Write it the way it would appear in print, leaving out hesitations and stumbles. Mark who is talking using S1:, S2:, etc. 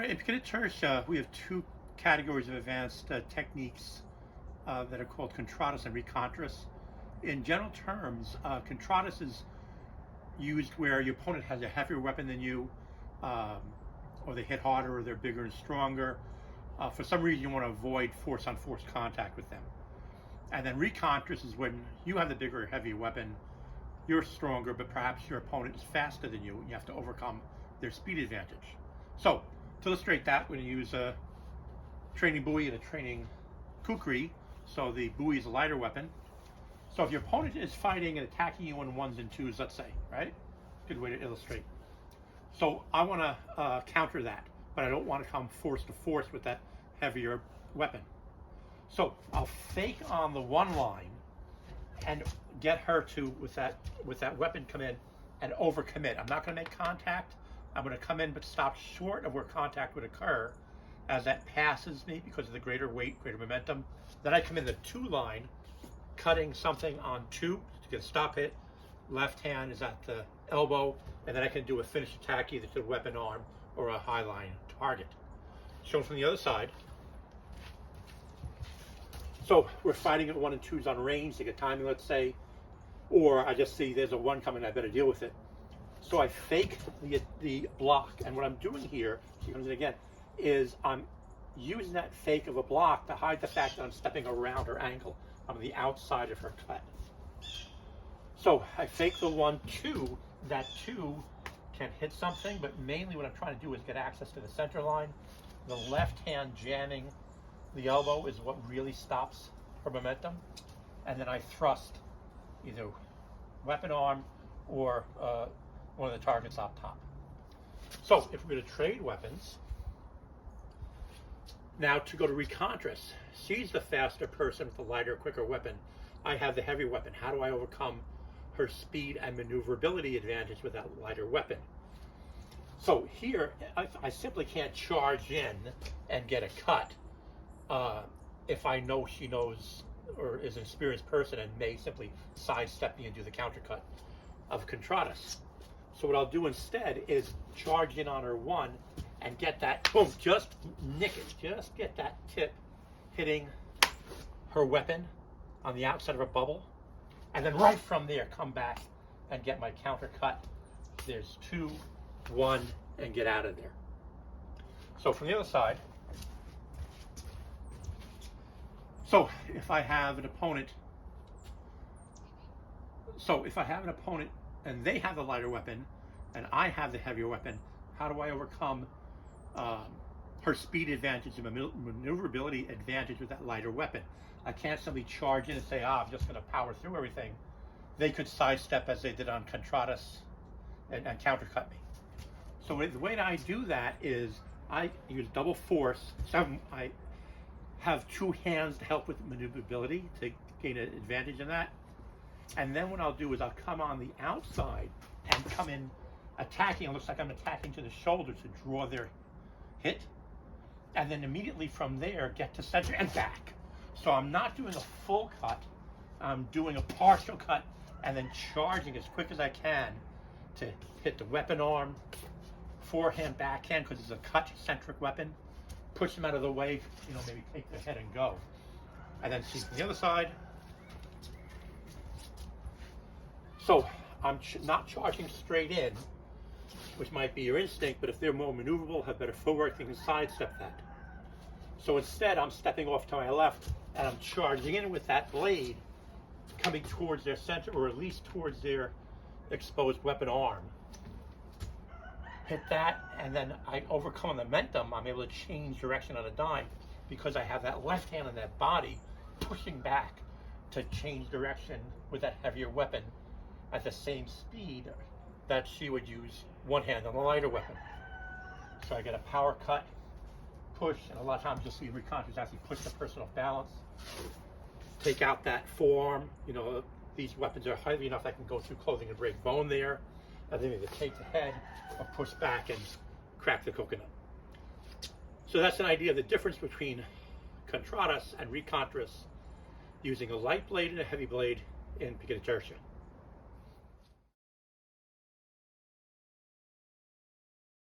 S1: Right, in Pekiti Tirsia, we have two categories of advanced techniques that are called Contradas and Recontras. In general terms, Contradas is used where your opponent has a heavier weapon than you, or they hit harder, or they're bigger and stronger. For some reason, you want to avoid force-on-force contact with them. And then Recontras is when you have the bigger, heavier weapon, you're stronger, but perhaps your opponent is faster than you, and you have to overcome their speed advantage. So, to illustrate that, we're going to use a training Bowie and a training Kukri. So the Bowie is a lighter weapon. So if your opponent is fighting and attacking you on ones and twos, let's say, right? Good way to illustrate. So I want to counter that, but I don't want to come force to force with that heavier weapon. So I'll fake on the one line and get her to, with that weapon, come in and overcommit. I'm not going to make contact. I'm going to come in but stop short of where contact would occur as that passes me because of the greater weight, greater momentum. Then I come in the two line, cutting something on two to get a stop hit. Left hand is at the elbow, and then I can do a finish attack either to the weapon arm or a high line target. Shown from the other side. So we're fighting at one and twos on range to get timing, let's say, or I just see there's a one coming, I better deal with it. So I fake the block, and what I'm doing here, she comes in again, is I'm using that fake of a block to hide the fact that I'm stepping around her ankle. I'm on the outside of her cut. So I fake the 1-2. That 2 can hit something, but mainly what I'm trying to do is get access to the center line. The left hand jamming the elbow is what really stops her momentum. And then I thrust either weapon arm or one of the targets up top. So if we're going to trade weapons, now to go to Recontras, she's the faster person with the lighter, quicker weapon. I have the heavy weapon. How do I overcome her speed and maneuverability advantage with that lighter weapon? So here, I simply can't charge in and get a cut if I know she knows or is an experienced person and may simply sidestep me and do the counter cut of Contradas. So what I'll do instead is charge in on her one and get that, boom, just nick it, just get that tip hitting her weapon on the outside of her bubble. And then right from there, come back and get my counter cut. There's 2, 1, and get out of there. So from the other side, so if I have an opponent and they have the lighter weapon and I have the heavier weapon, how do I overcome her speed advantage and maneuverability advantage with that lighter weapon? I can't simply charge in and say, I'm just going to power through everything. They could sidestep as they did on Contradas and countercut me. So the way I do that is I use double force. So I have 2 hands to help with maneuverability to gain an advantage in that. And then what I'll do is I'll come on the outside and come in attacking. It looks like I'm attacking to the shoulder to draw their hit. And then immediately from there, get to center and back. So I'm not doing a full cut. I'm doing a partial cut and then charging as quick as I can to hit the weapon arm, forehand, backhand, because it's a cut-centric weapon. Push them out of the way, maybe take their head and go. And then see from the other side. So I'm not charging straight in, which might be your instinct, but if they're more maneuverable, have better footwork, they can sidestep that. So instead, I'm stepping off to my left, and I'm charging in with that blade, coming towards their center, or at least towards their exposed weapon arm. Hit that, and then I overcome the momentum. I'm able to change direction on a dime because I have that left hand on that body pushing back to change direction with that heavier weapon at the same speed that she would use one hand on the lighter weapon. So I get a power cut, push, and a lot of times you'll see Recontras actually push the person off balance, take out that forearm. These weapons are heavy enough that can go through clothing and break bone there. I think either take the head or push back and crack the coconut. So that's an idea of the difference between Contradas and Recontras using a light blade and a heavy blade in Pekiti Tirsia.